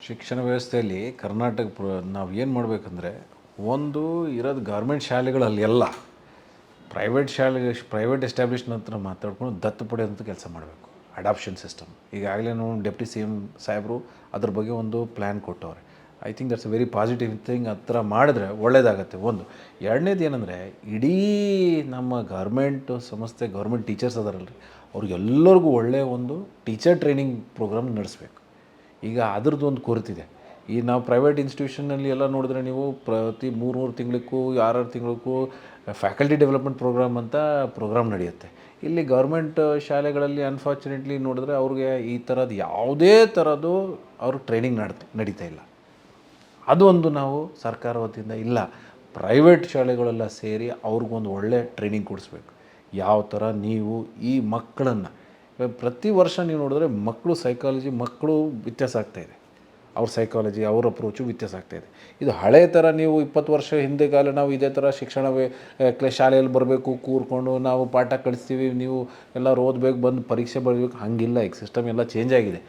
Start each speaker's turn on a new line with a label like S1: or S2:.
S1: ಶಿಕ್ಷಣ ವ್ಯವಸ್ಥೆಯಲ್ಲಿ ನಾವು ಏನು ಮಾಡಬೇಕಂದ್ರೆ ಒಂದು ಇರೋದು ಗೌರ್ಮೆಂಟ್ ಶಾಲೆಗಳಲ್ಲಿ ಎಲ್ಲ ಪ್ರೈವೇಟ್ ಎಸ್ಟಾಬ್ಲಿಷ್ಮೆಂಟ್ ಹತ್ರ ಮಾತಾಡ್ಕೊಂಡು ದತ್ತು ಪಡೆಯೋಂಥ ಕೆಲಸ ಮಾಡಬೇಕು. ಅಡಾಪ್ಷನ್ ಸಿಸ್ಟಮ್ ಈಗಾಗಲೇ ನಾವು ಡೆಪ್ಟಿ ಸಿ ಎಮ್ ಸಾಹೇಬರು ಅದ್ರ ಬಗ್ಗೆ ಒಂದು ಪ್ಲ್ಯಾನ್ ಕೊಟ್ಟವ್ರೆ. I think that's a very positive thing. ಆ ಥರ ಮಾಡಿದ್ರೆ ಒಳ್ಳೆಯದಾಗತ್ತೆ. ಒಂದು ಎರಡನೇದು ಏನಂದರೆ ಇಡೀ ನಮ್ಮ ಗೌರ್ಮೆಂಟ್ ಟೀಚರ್ಸ್ ಅದಾರಲ್ರಿ, ಅವ್ರಿಗೆಲ್ಲರಿಗೂ ಒಳ್ಳೆಯ ಒಂದು ಟೀಚರ್ ಟ್ರೈನಿಂಗ್ ಪ್ರೋಗ್ರಾಮ್ ನಡೆಸಬೇಕು. ಈಗ ಅದ್ರದ್ದು ಒಂದು ಕೊರತಿದೆ. ಈ ನಾವು ಪ್ರೈವೇಟ್ ಇನ್ಸ್ಟಿಟ್ಯೂಷನಲ್ಲಿ ಎಲ್ಲ ನೋಡಿದ್ರೆ ನೀವು ಪ್ರತಿ 3 ತಿಂಗಳಿಗೂ 6 ತಿಂಗಳಿಗೂ ಫ್ಯಾಕಲ್ಟಿ ಡೆವಲಪ್ಮೆಂಟ್ ಪ್ರೋಗ್ರಾಮ್ ಅಂತ ಪ್ರೋಗ್ರಾಮ್ ನಡೆಯುತ್ತೆ. ಇಲ್ಲಿ ಗೌರ್ಮೆಂಟ್ ಶಾಲೆಗಳಲ್ಲಿ ಅನ್ಫಾರ್ಚುನೇಟ್ಲಿ ನೋಡಿದ್ರೆ ಅವ್ರಿಗೆ ಈ ಥರದ್ದು ಯಾವುದೇ ಥರದ್ದು ಅವ್ರಿಗೆ ಟ್ರೈನಿಂಗ್ ನಡೀತಾ ಇಲ್ಲ. ಅದು ಒಂದು ನಾವು ಸರ್ಕಾರ ವತಿಯಿಂದ ಇಲ್ಲ, ಪ್ರೈವೇಟ್ ಶಾಲೆಗಳೆಲ್ಲ ಸೇರಿ ಅವ್ರಿಗೊಂದು ಒಳ್ಳೆ ಟ್ರೈನಿಂಗ್ ಕೊಡಿಸ್ಬೇಕು. ಯಾವ ಥರ ನೀವು ಈ ಮಕ್ಕಳನ್ನು ಪ್ರತಿ ವರ್ಷ ನೀವು ನೋಡಿದ್ರೆ ಮಕ್ಕಳು ವ್ಯತ್ಯಾಸ ಆಗ್ತಾಯಿದೆ. ಅವ್ರ ಸೈಕಾಲಜಿ, ಅವ್ರ ಅಪ್ರೋಚು ವ್ಯತ್ಯಾಸ ಆಗ್ತಾಯಿದೆ. ಇದು ಹಳೆಯ ಥರ ನೀವು 20 ವರ್ಷ ಹಿಂದೆ ಕಾಲ ನಾವು ಇದೇ ಥರ ಶಾಲೆಯಲ್ಲಿ ಬರಬೇಕು, ಕೂರ್ಕೊಂಡು ನಾವು ಪಾಠ ಕಲಿಸ್ತೀವಿ, ನೀವು ಎಲ್ಲರೂ ಓದಬೇಕು, ಬಂದು ಪರೀಕ್ಷೆ ಬರೀಬೇಕು, ಹಾಗಿಲ್ಲ. ಈಗ ಸಿಸ್ಟಮ್ ಎಲ್ಲ ಚೇಂಜ್ ಆಗಿದೆ.